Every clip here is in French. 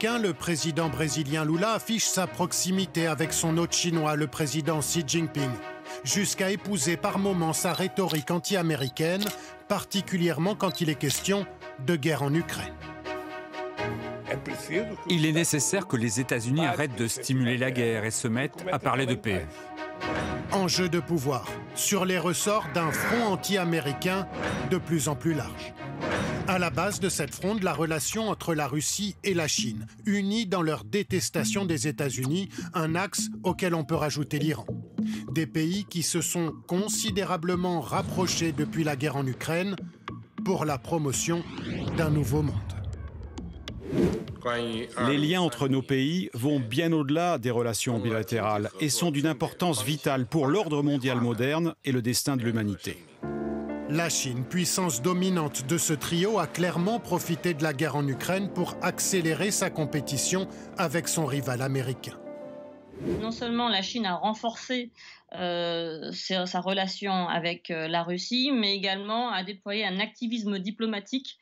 Pékin, le président brésilien Lula affiche sa proximité avec son hôte chinois, le président Xi Jinping, jusqu'à épouser par moments sa rhétorique anti-américaine, particulièrement quand il est question de guerre en Ukraine. Il est nécessaire que les États-Unis arrêtent de stimuler la guerre et se mettent à parler de paix. Enjeu de pouvoir, sur les ressorts d'un front anti-américain de plus en plus large. À la base de cette fronde, la relation entre la Russie et la Chine, unies dans leur détestation des États-Unis, un axe auquel on peut rajouter l'Iran. Des pays qui se sont considérablement rapprochés depuis la guerre en Ukraine pour la promotion d'un nouveau monde. Les liens entre nos pays vont bien au-delà des relations bilatérales et sont d'une importance vitale pour l'ordre mondial moderne et le destin de l'humanité. La Chine, puissance dominante de ce trio, a clairement profité de la guerre en Ukraine pour accélérer sa compétition avec son rival américain. Non seulement la Chine a renforcé sa relation avec la Russie, mais également a déployé un activisme diplomatique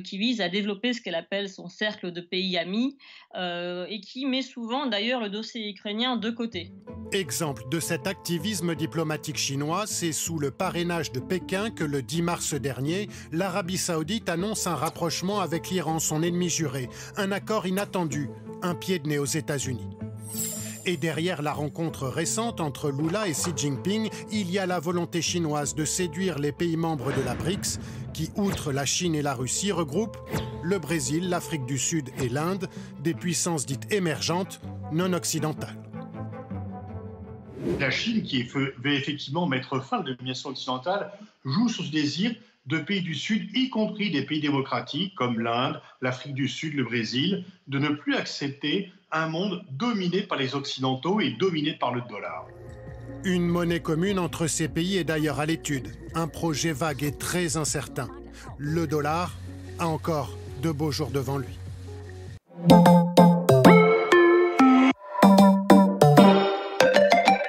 qui vise à développer ce qu'elle appelle son cercle de pays amis et qui met souvent d'ailleurs le dossier ukrainien de côté. Exemple de cet activisme diplomatique chinois, c'est sous le parrainage de Pékin que le 10 mars dernier, l'Arabie saoudite annonce un rapprochement avec l'Iran, son ennemi juré, un accord inattendu, un pied de nez aux États-Unis. Et derrière la rencontre récente entre Lula et Xi Jinping, il y a la volonté chinoise de séduire les pays membres de la BRICS, qui, outre la Chine et la Russie, regroupent le Brésil, l'Afrique du Sud et l'Inde, des puissances dites émergentes, non occidentales. La Chine, qui veut effectivement mettre fin à la domination occidentale, joue sur ce désir de pays du Sud, y compris des pays démocratiques comme l'Inde, l'Afrique du Sud, le Brésil, de ne plus accepter un monde dominé par les Occidentaux et dominé par le dollar. Une monnaie commune entre ces pays est d'ailleurs à l'étude. Un projet vague et très incertain. Le dollar a encore de beaux jours devant lui.